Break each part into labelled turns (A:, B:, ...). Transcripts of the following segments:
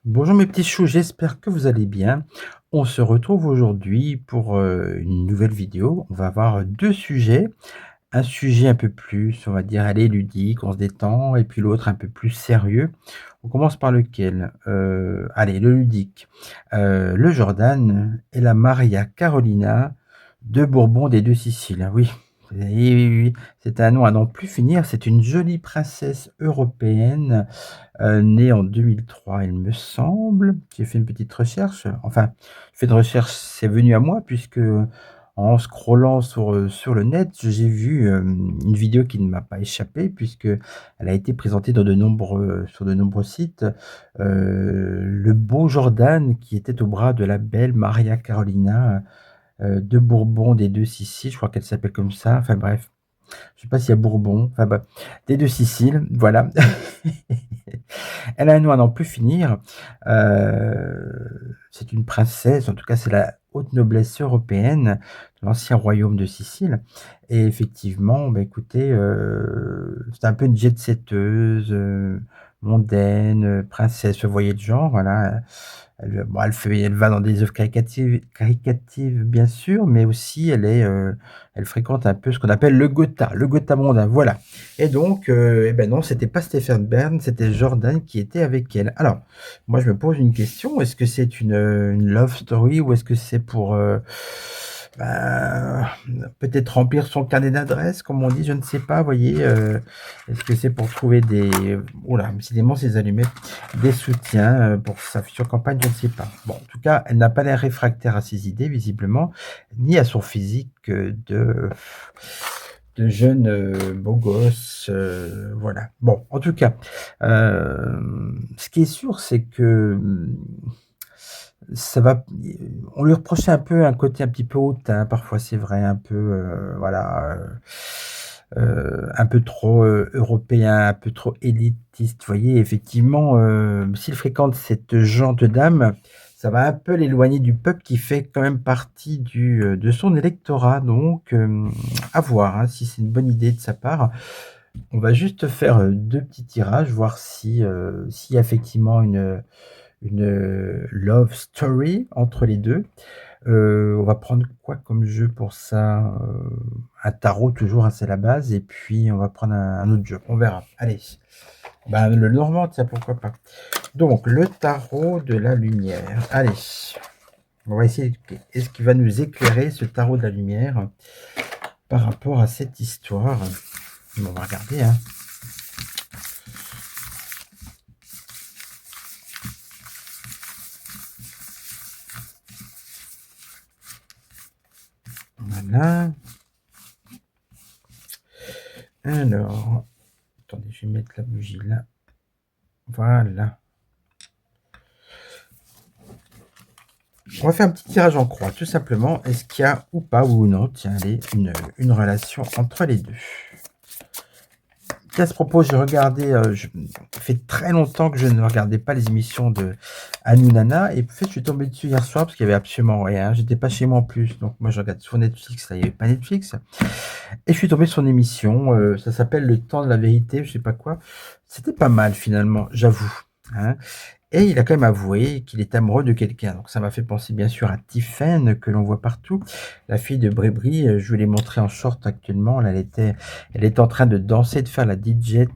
A: Bonjour mes petits choux, j'espère que vous allez bien. On se retrouve aujourd'hui pour, une nouvelle vidéo. On va avoir 2 sujets. Un sujet un peu plus, on va dire, allez, ludique, on se détend et puis l'autre un peu plus sérieux. On commence par lequel? Allez, le ludique. Le Jordan et la Maria Carolina de Bourbon des 2 Siciles. Oui, oui, oui, oui, c'est un nom à n'en plus finir. C'est une jolie princesse européenne né en 2003, il me semble. J'ai fait une petite recherche, enfin, fait de recherche, c'est venu à moi puisque, en scrollant sur le net, j'ai vu, une vidéo qui ne m'a pas échappé puisque elle a été présentée dans sur de nombreux sites. Le beau Jordan qui était au bras de la belle Maria Carolina, de Bourbon des 2 Siciles, je crois qu'elle s'appelle comme ça, enfin bref. Je sais pas s'il y a Bourbon, enfin bah, des 2 Siciles, voilà. Elle a un nom à n'en plus finir. C'est une princesse, en tout cas c'est la haute noblesse européenne de l'ancien royaume de Sicile et effectivement, bah, écoutez, c'est un peu une jet-setteuse, mondaine, princesse, vous voyez le genre, voilà. Bon, elle va dans des œuvres caricatives bien sûr, mais aussi elle fréquente un peu ce qu'on appelle le Gotha mondain, voilà. Et donc, et ben non, c'était pas Stéphane Bern, c'était Jordan qui était avec elle. Alors, moi je me pose une question, est-ce que c'est une love story ou est-ce que c'est pour, bah, peut-être remplir son carnet d'adresses comme on dit, je ne sais pas, vous voyez? Est-ce que c'est pour trouver des ouh là, décidément ces allumettes, des soutiens, pour sa future campagne? Je ne sais pas. Bon, en tout cas, elle n'a pas l'air réfractaire à ses idées visiblement, ni à son physique, de jeune, beau gosse, voilà. Bon, en tout cas, ce qui est sûr, c'est que, ça va on lui reprochait un peu un côté un petit peu hautain, parfois, c'est vrai, un peu, voilà, un peu trop, européen, un peu trop élitiste. Vous voyez, effectivement, s'il fréquente cette gente dame, ça va un peu l'éloigner du peuple qui fait quand même partie de son électorat. Donc, à voir, hein, si c'est une bonne idée de sa part. On va juste faire, 2 petits tirages, voir s'il y a effectivement une love story entre les 2. On va prendre quoi comme jeu pour ça? Un tarot toujours, hein, c'est la base et puis on va prendre un autre jeu, on verra. Allez, bah, le normand, tiens, pourquoi pas. Donc le tarot de la lumière. Allez, on va essayer, est-ce qu'il va nous éclairer ce tarot de la lumière par rapport à cette histoire? Bon, on va regarder, hein. Voilà. Alors, attendez, je vais mettre la bougie là. Voilà. On va faire un petit tirage en croix, tout simplement. Est-ce qu'il y a ou pas, ou non, tiens, allez, une relation entre les deux? À ce propos, j'ai regardé, ça fait très longtemps que je ne regardais pas les émissions de Hanouna et en fait, je suis tombé dessus hier soir parce qu'il y avait absolument rien. J'étais pas chez moi en plus, donc moi je regarde sur Netflix, là il y avait pas Netflix et je suis tombé sur une émission, ça s'appelle Le Temps de la vérité, je sais pas quoi. C'était pas mal finalement, j'avoue, hein. Et il a quand même avoué qu'il est amoureux de quelqu'un. Donc ça m'a fait penser bien sûr à Tiphaine que l'on voit partout, la fille de Brébry, je vous l'ai montrée en short actuellement. Là, elle était en train de danser, de faire la DJ,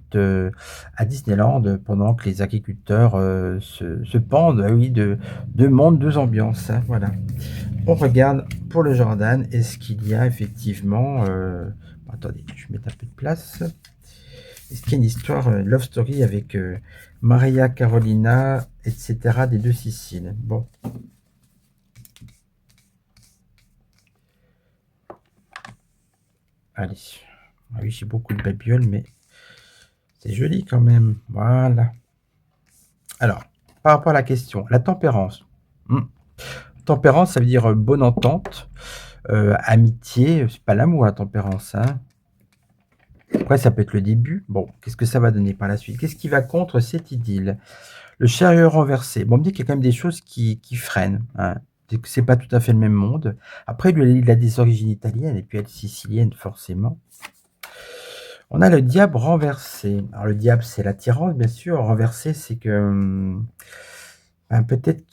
A: à Disneyland pendant que les agriculteurs, se pendent, ah oui, de mondes, 2 ambiances, hein, voilà. On regarde pour le Jordan, est-ce qu'il y a effectivement, attendez, je vais mettre un peu de place. Est-ce qu'il y a une histoire, love story avec, Maria Carolina et cetera des 2 Siciles? Bon. Allez. Ah oui, j'ai beaucoup de babioles, mais C'est joli quand même. Voilà. Alors, par rapport à la question, la tempérance. Mmh. Tempérance, ça veut dire, bonne entente, amitié, c'est pas l'amour la tempérance, hein. Après ça peut être le début. Bon, qu'est-ce que ça va donner par la suite? Qu'est-ce qui va contre cette idylle? Le chariot renversé. Bon, on me dit qu'il y a quand même des choses qui freinent, hein. C'est pas tout à fait le même monde. Après lui, il a des origines italiennes et puis elle sicilienne forcément. On a le diable renversé. Alors le diable, c'est l'attirance bien sûr. Renversé, c'est que, peut-être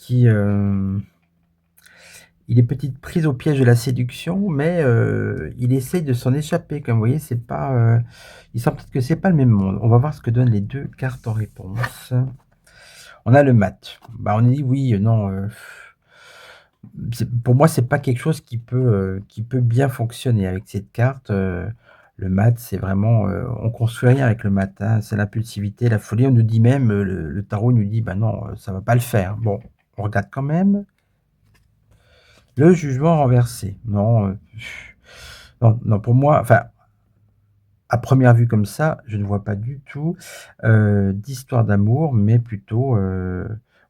A: il est peut-être pris au piège de la séduction, mais il essaye de s'en échapper. Comme vous voyez, c'est pas, il sent peut-être que c'est pas le même monde. On va voir ce que donnent les 2 cartes en réponse. On a le mat. Bah, on dit oui, non, pour moi, c'est pas quelque chose qui peut bien fonctionner avec cette carte, le mat, c'est vraiment, on construit rien avec le mat, hein. C'est l'impulsivité, la folie. On nous dit même, le tarot nous dit: «Bah non, ça va pas le faire». Bon, on regarde quand même. Le jugement renversé. Non, non, non, pour moi, enfin, à première vue comme ça, je ne vois pas du tout, d'histoire d'amour, mais plutôt,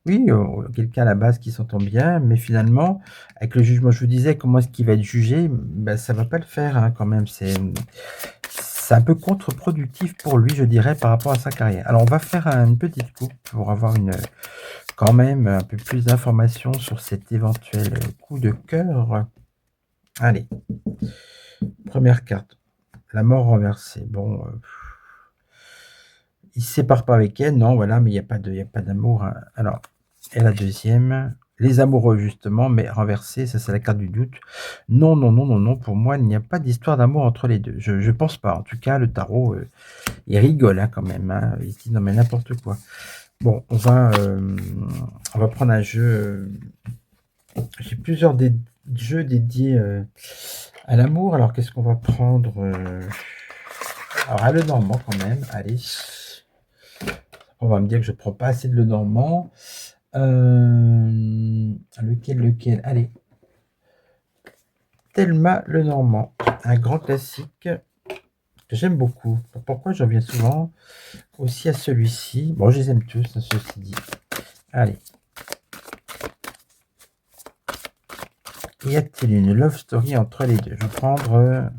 A: oui, quelqu'un à la base qui s'entend bien, mais finalement, avec le jugement, je vous disais, comment est-ce qu'il va être jugé? Bah, ça va pas le faire, hein, quand même. C'est un peu contre-productif pour lui, je dirais, par rapport à sa carrière. Alors, on va faire une petite coupe pour avoir quand même un peu plus d'informations sur cet éventuel coup de cœur. Allez, première carte, la mort renversée. Bon, il se sépare pas avec elle, non, voilà, mais il y a pas d'amour, hein. Alors, et la deuxième, les amoureux justement, mais renversés, ça c'est la carte du doute. Non, non, non, non, non, pour moi, il n'y a pas d'histoire d'amour entre les 2. Je pense pas. En tout cas, le tarot, il rigole, hein, quand même, hein. Il se dit: «Non mais n'importe quoi». Bon, on va prendre un jeu, j'ai plusieurs jeux dédiés, à l'amour. Alors qu'est-ce qu'on va prendre, alors à Lenormand quand même, allez. On va me dire que je prends pas assez de Lenormand. Lequel? Allez, Thelma Lenormand, un grand classique que j'aime beaucoup. Pourquoi je reviens souvent aussi à celui-ci? Bon, je les aime tous, hein, ceci dit. Allez. Y a-t-il une love story entre les deux? Je vais prendre,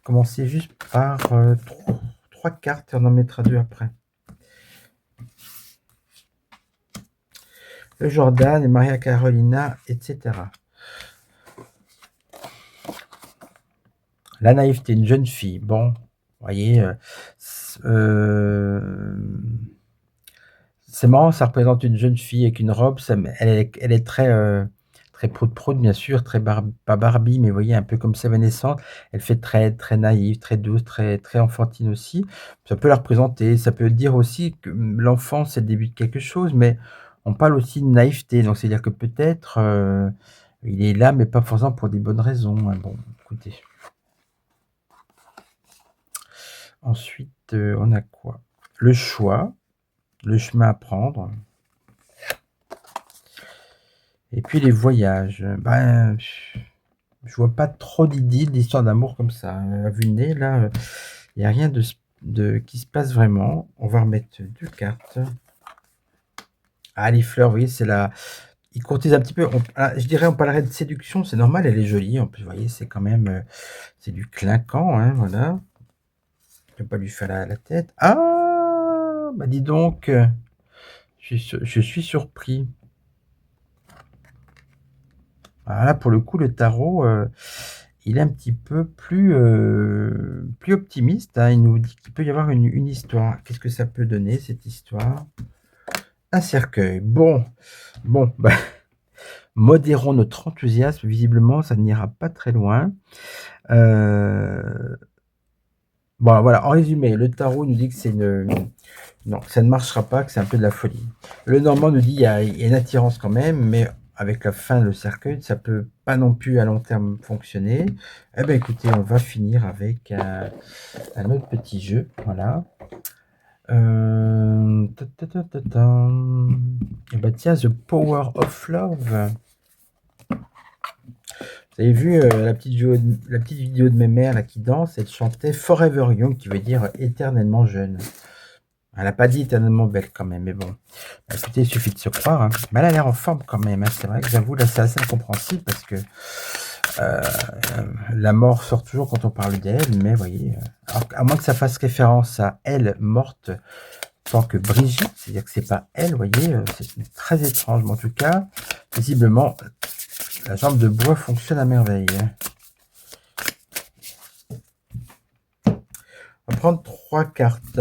A: commencer juste par 3 cartes et on en mettra 2 après. Le Jordan et Maria Carolina, etc. La naïveté, une jeune fille. Bon, vous voyez, c'est marrant, ça représente une jeune fille avec une robe, elle est très, très prout-prout bien sûr, très pas Barbie, mais vous voyez un peu comme Evanescence. Elle fait très, très naïve, très douce, très, très enfantine aussi. Ça peut la représenter, ça peut dire aussi que, l'enfance, c'est le début de quelque chose, mais on parle aussi de naïveté, donc c'est-à-dire que peut-être, il est là, mais pas forcément pour des bonnes raisons, hein. Bon, écoutez. Ensuite, on a quoi? Le choix, le chemin à prendre et puis les voyages. Ben, je vois pas trop d'idylle, d'histoire d'amour comme ça, à vue de nez là, il y a rien qui se passe vraiment. On va remettre 2 cartes. Ah, les fleurs, vous voyez, il courtise un petit peu. Je dirais, on parlerait de séduction, c'est normal, elle est jolie. En plus, vous voyez, c'est quand même, c'est du clinquant, hein, voilà. Je vais pas lui faire la tête. Ah! Bah, dis donc, je suis surpris. Ah là, pour le coup, le tarot, il est un petit peu plus optimiste, hein. Il nous dit qu'il peut y avoir une histoire. Qu'est-ce que ça peut donner cette histoire? Un cercueil. Bon, bon, bah, modérons notre enthousiasme. Visiblement, ça n'ira pas très loin. Heu, bon, voilà, en résumé, le tarot nous dit que non, que ça ne marchera pas, que c'est un peu de la folie. Le Normand nous dit il y a une attirance quand même, mais avec la fin, le cercueil, ça peut pas non plus à long terme fonctionner. Eh ben écoutez, on va finir avec un autre petit jeu, voilà. Ta ta ta ta tam. Et bah tiens, The Power of Love. Vous Vous avez vu, la petite vidéo de mémère là qui danse, elle chantait Forever Young qui veut dire éternellement jeune. Elle a pas dit éternellement belle quand même, mais bon. Bah, écoutez, il suffit de se croire, hein. Mais elle a l'air en forme quand même, hein. C'est vrai que j'avoue, là, c'est assez incompréhensible parce que euh, la mort sort toujours quand on parle d'elle, mais vous voyez, alors, à moins que ça fasse référence à elle morte tant que Brigitte, c'est-à-dire que c'est pas elle, vous voyez, c'est très étrange, mais en tout cas, visiblement, la jambe de bois fonctionne à merveille, hein. On va prendre 3 cartes.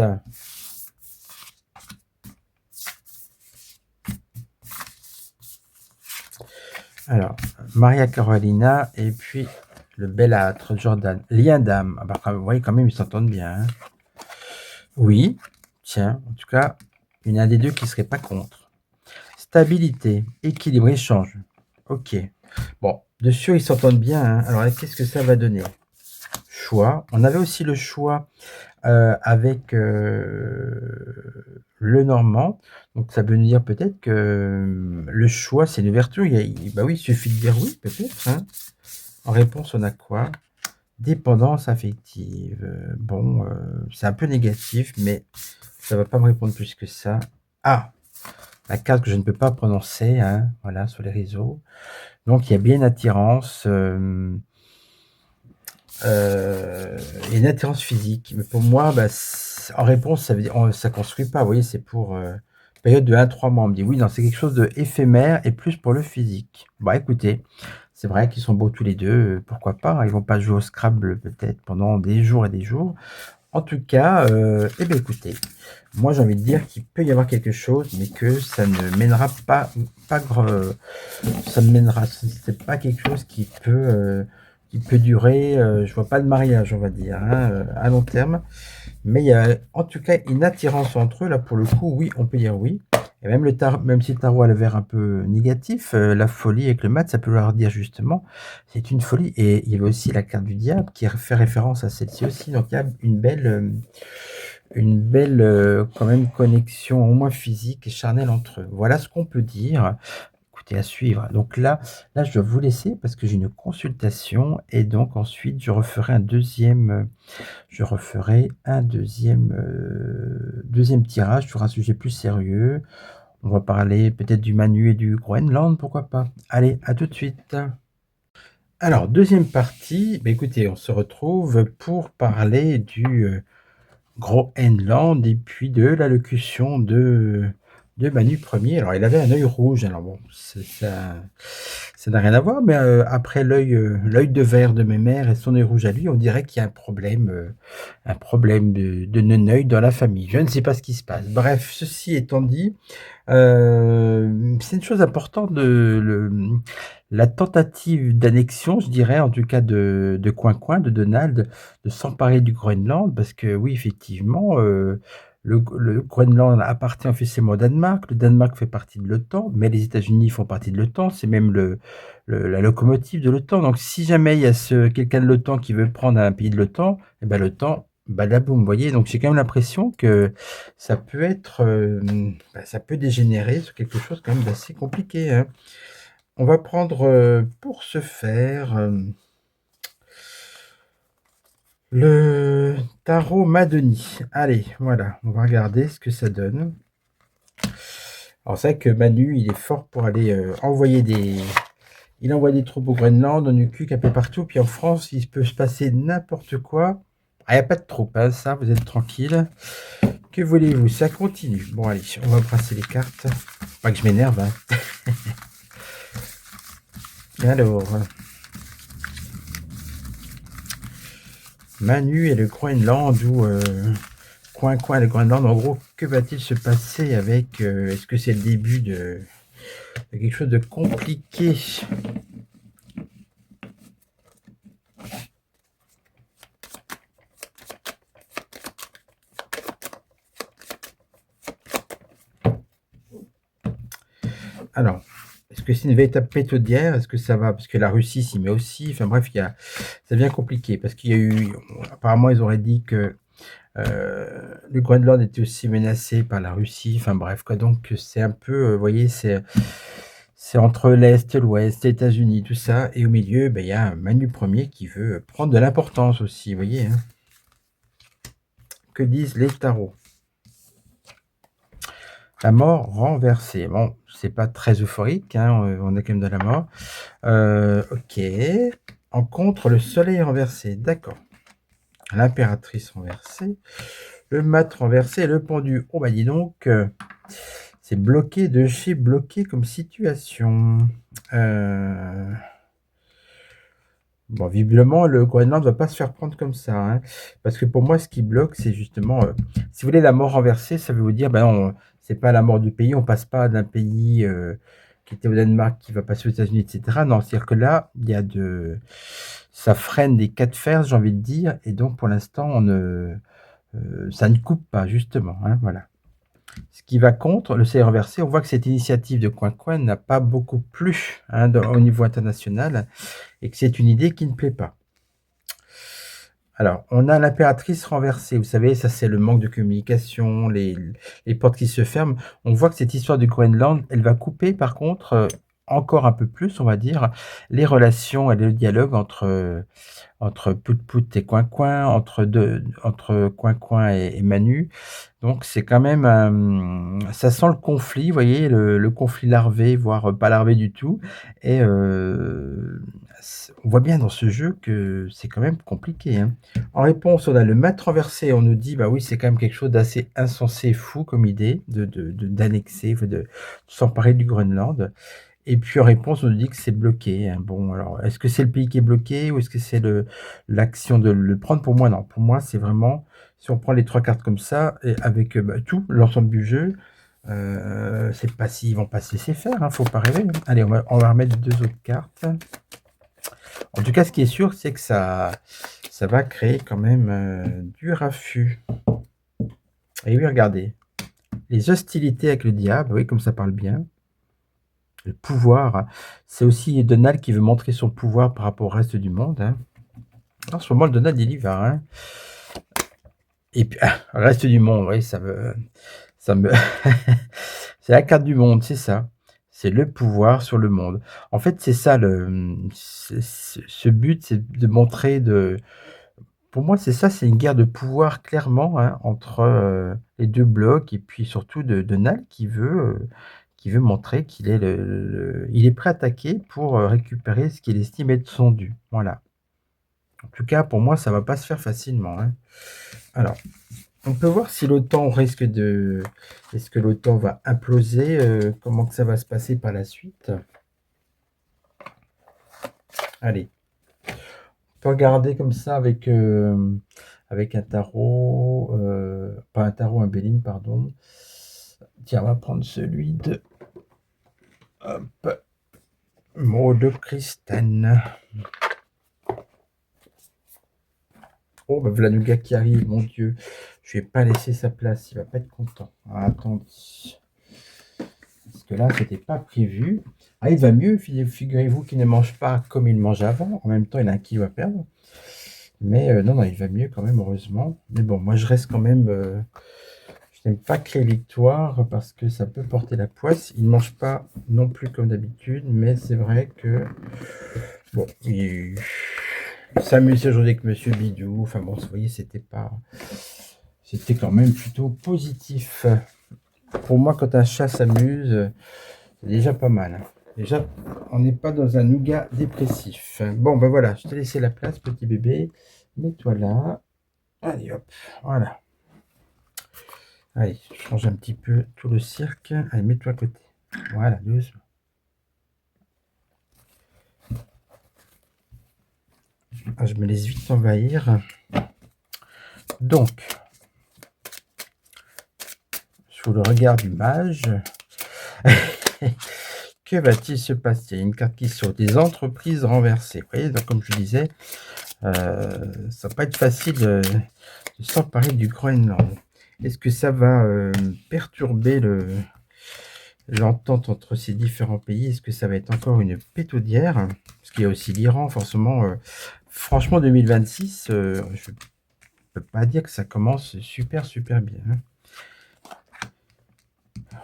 A: Alors, Maria Carolina et puis le bellâtre Jordan. Lien d'âme. Ah bah, vous voyez quand même, ils s'entendent bien, hein. Oui, tiens, en tout cas, il y en a des deux qui ne seraient pas contre. Stabilité, équilibre, échange. Ok. Bon, dessus, ils s'entendent bien, hein. Alors, qu'est-ce que ça va donner? Choix. On avait aussi le choix avec le normand. Donc, ça veut nous dire peut-être que le choix, c'est une ouverture. Bah oui, il suffit de dire oui, peut-être, hein. En réponse, on a quoi? Dépendance affective. Bon, c'est un peu négatif, mais ça va pas me répondre plus que ça. Ah, la carte que je ne peux pas prononcer, hein, voilà, sur les réseaux. Donc, il y a bien une attirance, une attirance physique. Mais pour moi, bah, en réponse, ça veut dire, ça construit pas. Vous voyez, c'est pour période de 1-3 mois. On me dit oui, non, c'est quelque chose de éphémère et plus pour le physique. Bah, écoutez, c'est vrai qu'ils sont beaux tous les deux. Pourquoi pas, hein, ils vont pas jouer au Scrabble peut-être pendant des jours et des jours. En tout cas, eh bien, écoutez, moi j'ai envie de dire qu'il peut y avoir quelque chose, mais que ça ne mènera ça ne mènera, c'est pas quelque chose qui peut durer. Je vois pas de mariage, on va dire, hein, à long terme. Mais il y a en tout cas une attirance entre eux. Là, pour le coup, oui, on peut dire oui. Et même même si le tarot a le vert un peu négatif, la folie avec le mat, ça peut leur dire justement, c'est une folie. Et il y avait aussi la carte du diable qui fait référence à celle-ci aussi. Donc il y a une belle quand même connexion au moins physique et charnelle entre eux. Voilà ce qu'on peut dire. Écoutez, à suivre. Donc là, je dois vous laisser parce que j'ai une consultation et donc ensuite je referai un deuxième tirage sur un sujet plus sérieux. On va parler peut-être du Manu et du Groenland, pourquoi pas. Allez, à tout de suite. Alors, deuxième partie, bah, écoutez, on se retrouve pour parler du Groenland et puis de l'allocution de Manu Ier. Alors, il avait un œil rouge. Alors bon, ça n'a rien à voir, mais après l'œil de verre de mes mères et son œil rouge à lui, on dirait qu'il y a un problème de non-œil dans la famille. Je ne sais pas ce qui se passe. Bref, ceci étant dit, c'est une chose importante la tentative d'annexion, je dirais, en tout cas de Coin-Coin, de Donald, de s'emparer du Groenland, parce que oui, effectivement, le Groenland appartient officiellement au Danemark. Le Danemark fait partie de l'OTAN, mais les États-Unis font partie de l'OTAN. C'est même la locomotive de l'OTAN. Donc, si jamais il y a quelqu'un de l'OTAN qui veut prendre un pays de l'OTAN, eh ben, l'OTAN, badaboum, vous voyez. Donc, j'ai quand même l'impression que ça peut être, ça peut dégénérer sur quelque chose quand même d'assez compliqué, hein. On va prendre pour ce faire le tarot Madoni. Allez, voilà, on va regarder ce que ça donne. Alors c'est vrai que Manu, il est fort pour aller envoyer Il envoie des troupes au Groenland, en Ukuk, un peu partout. Puis en France, il peut se passer n'importe quoi. Ah, il n'y a pas de troupes, hein, ça, vous êtes tranquille. Que voulez-vous? Ça continue. Bon, allez, on va brasser les cartes. Pas que je m'énerve, hein. Alors, Manu et le Groenland, ou Coin-Coin le Groenland, en gros, que va-t-il se passer avec... est-ce que c'est le début de quelque chose de compliqué? Alors, est-ce que c'est une véritable pétaudière? Est-ce que ça va? Parce que la Russie s'y met aussi. Enfin bref, ça devient compliqué. Parce qu'il y a eu... Apparemment, ils auraient dit que le Groenland était aussi menacé par la Russie. Enfin bref, quoi. Donc, c'est un peu... vous voyez, C'est entre l'Est et l'Ouest, les États-Unis, tout ça et au milieu, il y a Manu Ier qui veut prendre de l'importance aussi, vous voyez, hein? Que disent les tarots? La mort renversée. Bon, c'est pas très euphorique, hein, on est quand même dans la mort. OK. En contre, le soleil renversé, d'accord. L'impératrice renversée, le mat renversé et le pendu. Oh bah dis donc, c'est bloqué de chez bloqué comme situation. Bon, visiblement, le Groenland va pas se faire prendre comme ça, hein, parce que pour moi, ce qui bloque, c'est justement, si vous voulez, la mort renversée, ça veut vous dire, ben non, c'est pas la mort du pays, on passe pas d'un pays, qui était au Danemark, qui va passer aux États-Unis et cetera. Non, c'est-à-dire que là, il y a de ça freine des cas de fer, j'ai envie de dire et donc pour l'instant, on ne, ça ne coupe pas justement, hein, voilà. Ce qui va contre, le soleil renversé, on voit que cette initiative de Coin Coin n'a pas beaucoup plu, hein, au niveau international et que c'est une idée qui ne plaît pas. Alors, on a l'impératrice renversée. Vous savez, ça, c'est le manque de communication, les portes qui se ferment. On voit que cette histoire du Groenland, elle va couper, par contre, encore un peu plus, on va dire, les relations et le dialogue entre Pout-Pout et Coin-Coin, entre Coin-Coin et Manu. Donc c'est quand même, ça sent le conflit, vous voyez? Le conflit larvé, voire pas larvé du tout et on voit bien dans ce jeu que c'est quand même compliqué, hein. En réponse, on a le mat renversé, on nous dit: «Bah oui, c'est quand même quelque chose d'assez insensé et fou comme idée d'annexer, enfin de s'emparer du Groenland». Et puis en réponse, on nous dit que c'est bloqué, hein. Bon, alors, est-ce que c'est le pays qui est bloqué ou est-ce que c'est l'action de le prendre? Pour moi, non. Pour moi, c'est vraiment, si on prend les 3 cartes comme ça et avec, tout l'ensemble du jeu, c'est pas s'ils vont pas se laisser faire, hein, faut pas rêver, hein. Allez, on va remettre 2 autres cartes. En tout cas, ce qui est sûr, c'est que ça va créer quand même, du raffut. Et oui, regardez, les hostilités avec le diable, oui, comme ça parle bien. Le pouvoir, c'est aussi Donald qui veut montrer son pouvoir par rapport au reste du monde, hein. En ce moment, le Donald, il y va, hein. Et puis, reste du monde, oui, ça me c'est la carte du monde, c'est ça. C'est le pouvoir sur le monde. En fait, c'est ça ce but, c'est de montrer pour moi, c'est ça, c'est une guerre de pouvoir clairement, hein, entre, les 2 blocs et puis surtout de Donald qui veut montrer qu'il est il est prêt à attaquer pour, récupérer ce qu'il estime être son dû. Voilà. En tout cas, pour moi, ça va pas se faire facilement, hein. Alors, on peut voir si l'OTAN risque de est-ce que l'OTAN va imploser? Comment que ça va se passer par la suite? Allez, on peut regarder comme ça avec un tarot, pas un tarot, un Béline, pardon. Tiens, on va prendre celui de hop, Maud Christine. Oh, bah, Vlanuga qui arrive, mon Dieu. Je vais pas laisser sa place, il va pas être content. Ah, attendez. Parce que là, c'était pas prévu. Ah, il va mieux, figurez-vous qu'il ne mange pas comme il mangeait avant. En même temps, il a 1 kilo à perdre. Mais non, non, il va mieux quand même, heureusement. Mais bon, moi, je reste quand même... je n'aime pas que les victoires parce que ça peut porter la poisse. Il ne mange pas non plus comme d'habitude, mais c'est vrai que... Bon, il s'amuse aujourd'hui avec Monsieur Bidou. Enfin bon, vous voyez, c'était quand même plutôt positif. Pour moi, quand un chat s'amuse, c'est déjà pas mal, hein. Déjà, on n'est pas dans un nougat dépressif. Bon, ben voilà, je t'ai laissé la place, petit bébé. Mets-toi là. Allez, hop, voilà. Allez, je change un petit peu tout le cirque. Allez, mets-toi à côté. Voilà, doucement. Ah, je me laisse vite envahir. Donc, sous le regard du mage, que va-t-il se passer? Une carte qui sort, des entreprises renversées. Vous voyez, donc, comme je disais, ça va pas être facile de s'emparer du Groenland. Est-ce que ça va perturber l'entente entre ces différents pays? Est-ce que ça va être encore une pétaudière? Parce qu'il y a aussi l'Iran, forcément. Franchement, 2026, je peux pas dire que ça commence super, super bien, hein.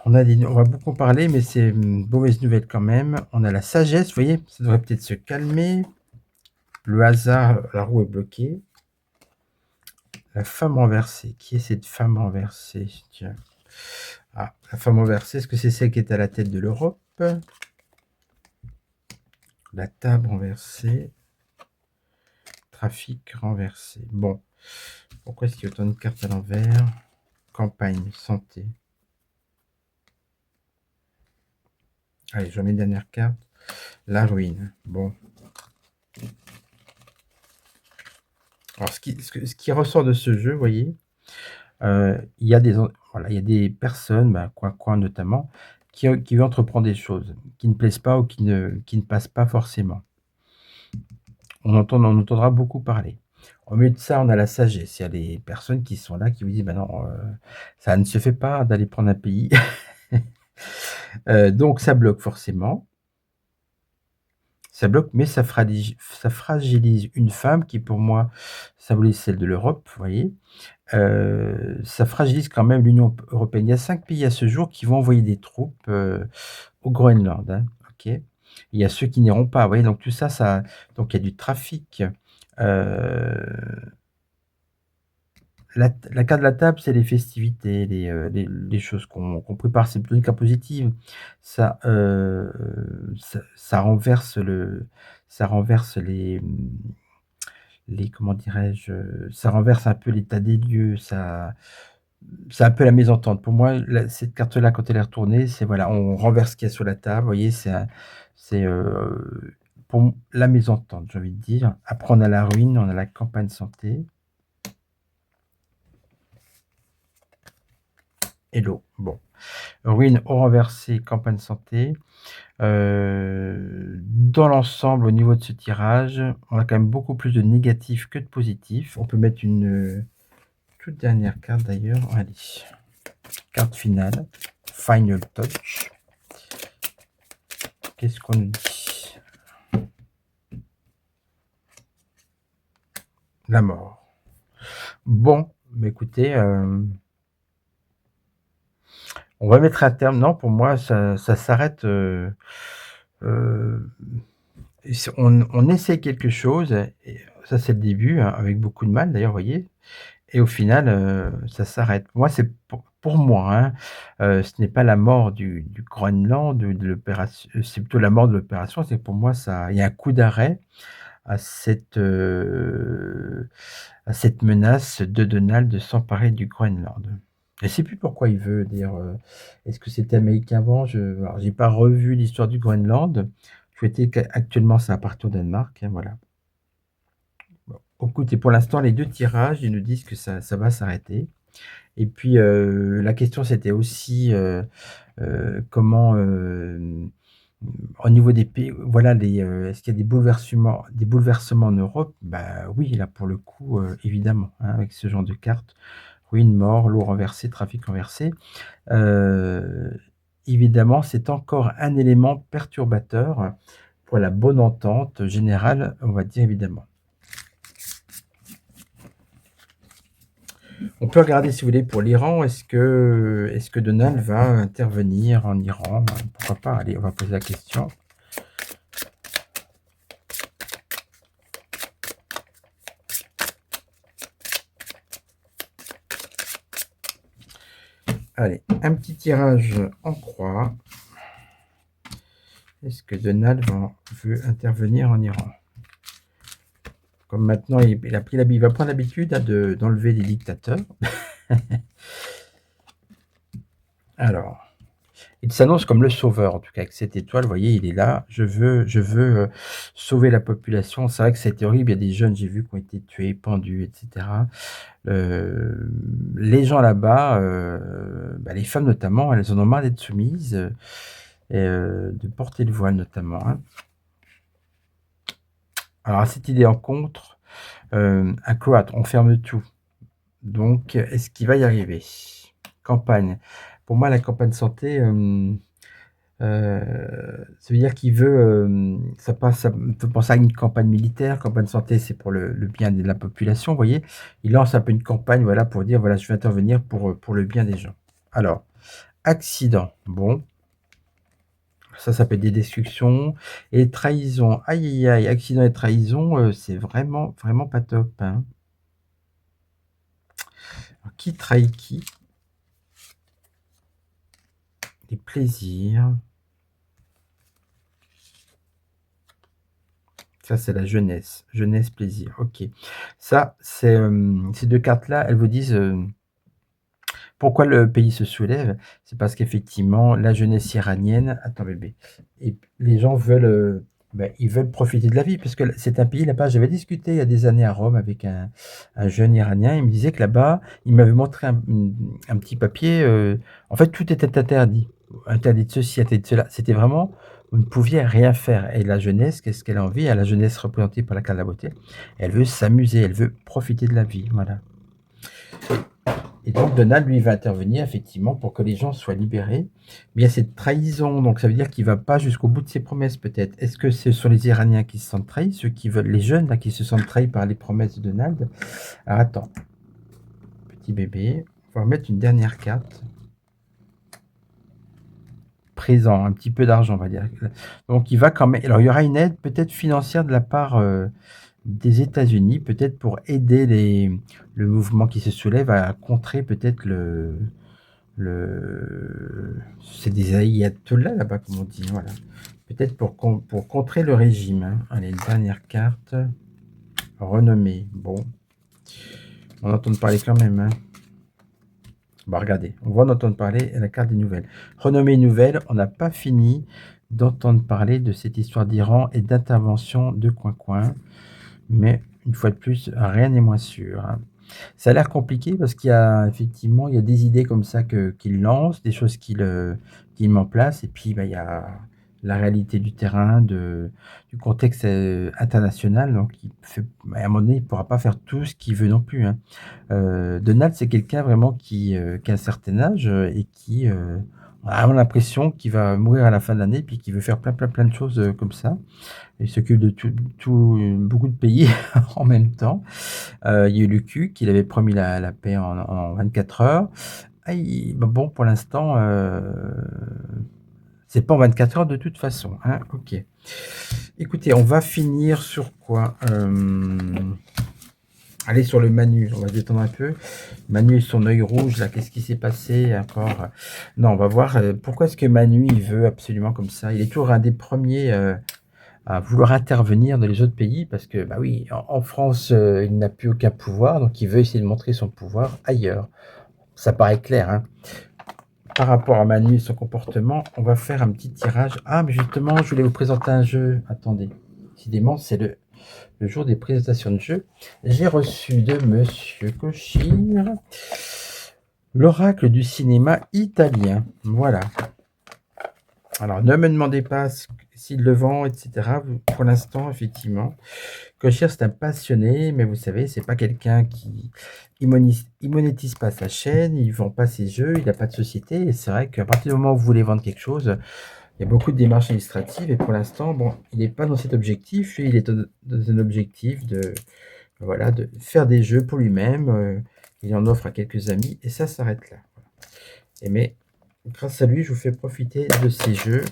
A: On va beaucoup parler, mais c'est une mauvaise nouvelle quand même. On a la sagesse, vous voyez? Ça devrait peut-être se calmer. Le hasard, la roue est bloquée. La femme renversée. Qui est cette femme renversée? Tiens. Ah, la femme renversée, est-ce que c'est celle qui est à la tête de l'Europe? La table renversée. Trafic renversé. Bon. Pourquoi est-ce qu'il y a autant de cartes à l'envers? Campagne, santé. Allez, je remets une dernière carte. La ruine. Bon. Alors, ce qui ressort de ce jeu, vous voyez, il y a voilà, il y a des personnes, bah, coin notamment, qui veulent entreprendre des choses, qui ne plaisent pas ou qui ne passent pas forcément. On entendra beaucoup parler. Au milieu de ça, on a la sagesse. Il y a des personnes qui sont là, qui vous disent: «Bah non, ça ne se fait pas d'aller prendre un pays». Donc ça bloque forcément. Ça bloque, mais ça fragilise une femme qui, pour moi, symbolise celle de l'Europe, vous voyez? Ça fragilise quand même l'Union européenne. Il y a 5 pays à ce jour qui vont envoyer des troupes, au Groenland, hein, OK? Il y a ceux qui n'iront pas, vous voyez? Donc tout ça, donc il y a du trafic. Heu, la carte de la table, c'est les festivités, les choses qu'on prépare, c'est plutôt une carte positive. Ça, ça renverse les comment dirais-je? Ça renverse un peu l'état des lieux, c'est un peu la mésentente. Pour moi, cette carte-là, quand elle est retournée, c'est voilà, on renverse ce qu'il y a sur la table, vous voyez? C'est, pour la mésentente, j'ai envie de dire. Après, on a la ruine, on a la campagne santé et l'eau. Bon, ruine au renversé, campagne santé. Dans l'ensemble, au niveau de ce tirage, on a quand même beaucoup plus de négatifs que de positifs. On peut mettre une, toute dernière carte d'ailleurs. Allez, carte finale, final touch. Qu'est-ce qu'on nous dit? La mort. Bon, bah, écoutez, on va mettre un terme. Non, pour moi, ça s'arrête, heu, et on essaie quelque chose et ça, c'est le début, hein, avec beaucoup de mal d'ailleurs, vous voyez? Et au final, ça s'arrête. Moi, c'est pour moi, hein, ce n'est pas la mort du Groenland, de l'opération, c'est plutôt la mort de l'opération. C'est que pour moi, ça il y a un coup d'arrêt à cette menace de Donald de s'emparer du Groenland. Je ne sais plus pourquoi il veut dire, est-ce que c'était américain avant? Alors j'ai pas revu l'histoire du Groenland. Je souhaitais qu'actuellement ça appartient au Danemark, hein, voilà. Bon, écoutez, pour l'instant, les 2 tirages, ils nous disent que ça va s'arrêter et puis, la question c'était aussi, comment, au niveau des pays, voilà, est-ce qu'il y a des bouleversements en Europe? Bah, oui, là, pour le coup, évidemment, hein, avec ce genre de carte. Ruine, mort, l'eau renversée, trafic renversé. Heu, Évidemment, c'est encore un élément perturbateur pour la bonne entente générale, on va dire évidemment. On peut regarder si vous voulez pour l'Iran, est-ce que Donald va intervenir en Iran? Pourquoi pas? Allez, on va poser la question. Allez, un petit tirage en croix. Est-ce que Donald veut intervenir en Iran? Comme maintenant il va prendre l'habitude, hein, d'enlever les dictateurs. Alors, il s'annonce comme le sauveur, en tout cas avec cette étoile, vous voyez, il est là. Je veux sauver la population. C'est vrai que c'était horrible, il y a des jeunes, j'ai vu, qui ont été tués, pendus et cetera. Les gens là-bas, bah, les femmes notamment, elles en ont marre d'être soumises, et de porter le voile notamment, hein. Alors à cette idée en contre, un Croate, on ferme tout. Donc est-ce qu'il va y arriver? Campagne. Pour moi, la campagne santé, ça veut dire qu'il veut, ça me fait penser à une campagne militaire. Campagne santé, c'est pour le bien de la population, vous voyez? Il lance un peu une campagne, voilà, pour dire: «Voilà, je vais intervenir pour le bien des gens». Alors, accident. Bon, ça peut être des destructions et trahison. Aïe, aïe, aïe, accident et trahison, c'est vraiment, vraiment pas top, hein. Alors, qui trahit qui? Les plaisirs. Ça, c'est la jeunesse. Jeunesse, plaisir. OK. Ça, c'est, ces 2 cartes-là, elles vous disent, pourquoi le pays se soulève? C'est parce qu'effectivement, la jeunesse iranienne attends bébé, et les gens veulent, ils veulent profiter de la vie parce que c'est un pays là-bas j'avais discuté il y a des années à Rome avec un jeune Iranien, il me disait que là-bas, il m'avait montré un petit papier, en fait, tout était interdit. Interdit de ceci, interdit de cela. C'était vraiment vous ne pouviez rien faire et la jeunesse, qu'est-ce qu'elle a envie? La jeunesse représentée par la carte de la beauté, elle veut s'amuser, elle veut profiter de la vie, voilà. Et donc Donald, lui, va intervenir effectivement pour que les gens soient libérés. Mais il y a cette trahison, donc ça veut dire qu'il ne va pas jusqu'au bout de ses promesses peut-être. Est-ce que ce sont les Iraniens qui se sentent trahis, ceux qui veulent, les jeunes là, qui se sentent trahis par les promesses de Donald? Alors attends, petit bébé, on va remettre une dernière carte. Présent, un petit peu d'argent, on va dire. Donc il va quand même. Alors il y aura une aide peut-être financière de la part des États-Unis, peut-être pour aider le mouvement qui se soulève à contrer peut-être c'est des ayatollahs là-bas, comme on dit, voilà. Peut-être pour contrer le régime, hein. Allez, une dernière carte. Renommée, bon. On entend parler quand même, hein. Bah regardez, on va en entendre parler à la carte des nouvelles. Renommée nouvelle, on n'a pas fini d'entendre parler de cette histoire d'Iran et d'intervention de Coin-Coin. Mais une fois de plus, rien n'est moins sûr, hein. Ça a l'air compliqué parce qu'il y a effectivement, il y a des idées comme ça qu'il lance, des choses qu'il met en place et puis, il y a la réalité du terrain, du contexte, international donc il fait à un moment donné, il ne pourra pas faire tout ce qu'il veut non plus, hein. Donald, c'est quelqu'un vraiment qui a un certain âge, et qui, on a vraiment l'impression qu'il va mourir à la fin de l'année puis qu'il veut faire plein de choses, comme ça. Il s'occupe de beaucoup de pays en même temps. Il y a eu le Q qui avait promis la paix en 24 heures. Bon, pour l'instant, c'est pas en 24 heures de toute façon, hein. OK. Écoutez, on va finir sur quoi? Allez sur le Manu, on va se détendre un peu. Manu et son œil rouge, là, qu'est-ce qui s'est passé encore? Non, on va voir, pourquoi est-ce que Manu, il veut absolument comme ça? Il est toujours un des premiers, à vouloir intervenir dans les autres pays parce que, oui, en France, il n'a plus aucun pouvoir, donc il veut essayer de montrer son pouvoir ailleurs. Ça paraît clair, hein. Par rapport à Manu et son comportement, on va faire un petit tirage. Ah, mais justement, je voulais vous présenter un jeu. Attendez, décidément, c'est le jour des présentations de jeux. J'ai reçu de Monsieur Cochir l'oracle du cinéma italien. Voilà. Alors, ne me demandez pas s'il le vend, etc. Pour l'instant, effectivement, Cochir, c'est un passionné, mais vous savez, c'est pas quelqu'un qui il monétise pas sa chaîne, il vend pas ses jeux, il n'a pas de société. Et c'est vrai qu'à partir du moment où vous voulez vendre quelque chose, il y a beaucoup de démarches administratives. Et pour l'instant, bon, il n'est pas dans cet objectif. Il est dans un objectif de faire des jeux pour lui-même. Il en offre à quelques amis et ça s'arrête là. Voilà. Mais grâce à lui, je vous fais profiter de ces jeux.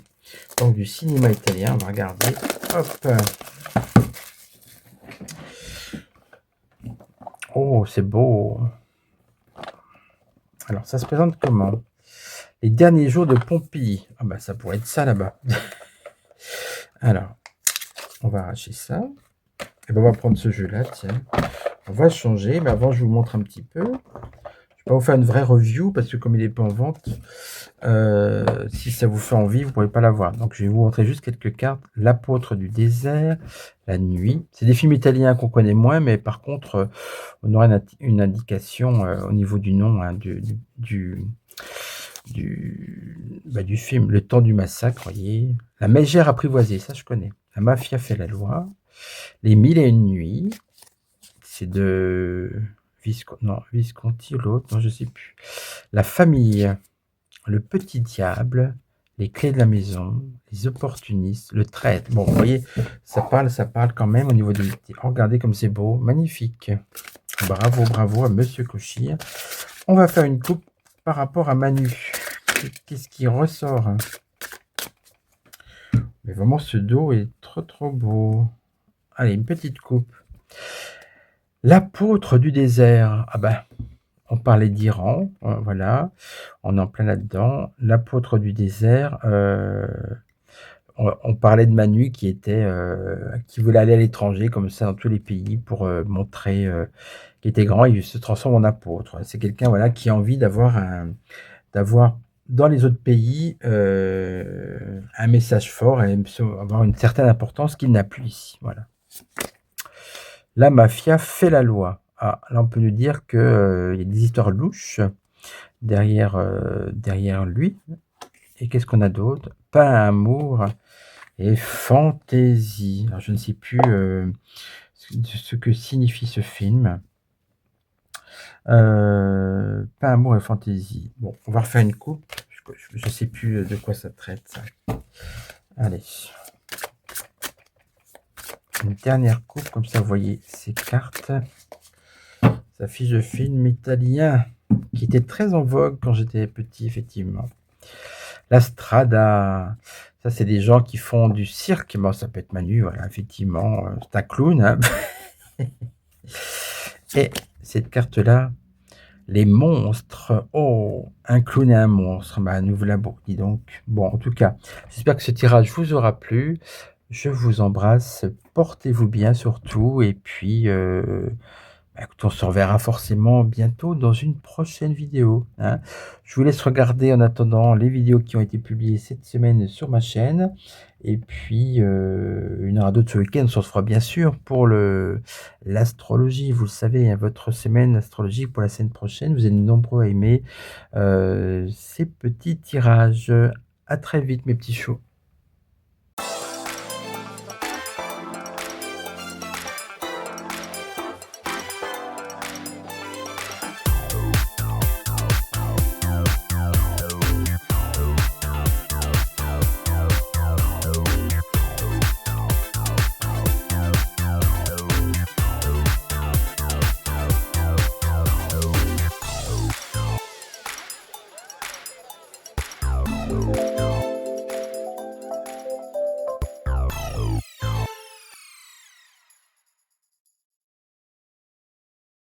A: Donc du cinéma italien, on va regarder. Hop. Oh, c'est beau. Alors, ça se présente comment? Les derniers jours de Pompéi. Ah ça pourrait être ça là-bas. Alors, on va arracher ça. Et on va prendre ce jeu-là, tiens. On va changer, mais avant, je vous montre un petit peu. Je vais pas vous faire une vraie review parce que comme il n'est pas en vente, si ça vous fait envie, vous ne pourrez pas l'avoir. Donc je vais vous montrer juste quelques cartes. L'apôtre du désert, la nuit. C'est des films italiens qu'on connaît moins, mais par contre, on aura une indication au niveau du nom, hein, du film. Le temps du massacre, voyez. La mégère apprivoisée, ça je connais. La mafia fait la loi. Les mille et une nuits. C'est de... Visconti ou l'autre, non, je sais plus. La famille, le petit diable, les clés de la maison, les opportunistes, le traître. Bon, vous voyez, ça parle quand même au niveau de... Oh, regardez comme c'est beau, magnifique. Bravo à Monsieur Cochir. On va faire une coupe par rapport à Manu. Qu'est-ce qui ressort? Mais vraiment ce dos est trop, trop beau. Allez, une petite coupe. L'apôtre du désert. Ah bah, on parlait d'Iran, voilà, on est en plein là-dedans. L'apôtre du désert, on parlait de Manu qui voulait aller à l'étranger comme ça dans tous les pays pour, montrer, qu'il était grand. Il se transforme en apôtre. C'est quelqu'un, voilà, qui a envie d'avoir dans les autres pays, un message fort et avoir une certaine importance qu'il n'a plus ici, voilà. La mafia fait la loi. Ah, là, on peut nous dire que, il y a des histoires louches derrière lui. Et qu'est-ce qu'on a d'autre? Pain, amour et fantaisie. Alors je ne sais plus, ce que signifie ce film. Pain, amour et fantaisie. Bon, on va refaire une coupe. Je sais plus, de quoi ça traite ça. Allez. Une dernière coupe, comme ça vous voyez ces cartes. Ça fiche de film italien qui était très en vogue quand j'étais petit, effectivement. La strada, ça c'est des gens qui font du cirque. Bon, ça peut être Manu, voilà, effectivement, c'est un clown, hein. Et cette carte-là, les monstres. Oh, un clown et un monstre. Bah, nous voilà beau, dis donc. Bon, en tout cas, j'espère que ce tirage vous aura plu. Je vous embrasse, portez-vous bien surtout et puis, bah, écoute, on se reverra forcément bientôt dans une prochaine vidéo, hein. Je vous laisse regarder en attendant les vidéos qui ont été publiées cette semaine sur ma chaîne et puis, il y en aura d'autres ce week-end. On se retrouvera bien sûr pour l'astrologie. Vous le savez, hein, votre semaine astrologique pour la semaine prochaine. Vous êtes nombreux à aimer, ces petits tirages. À très vite mes petits choux.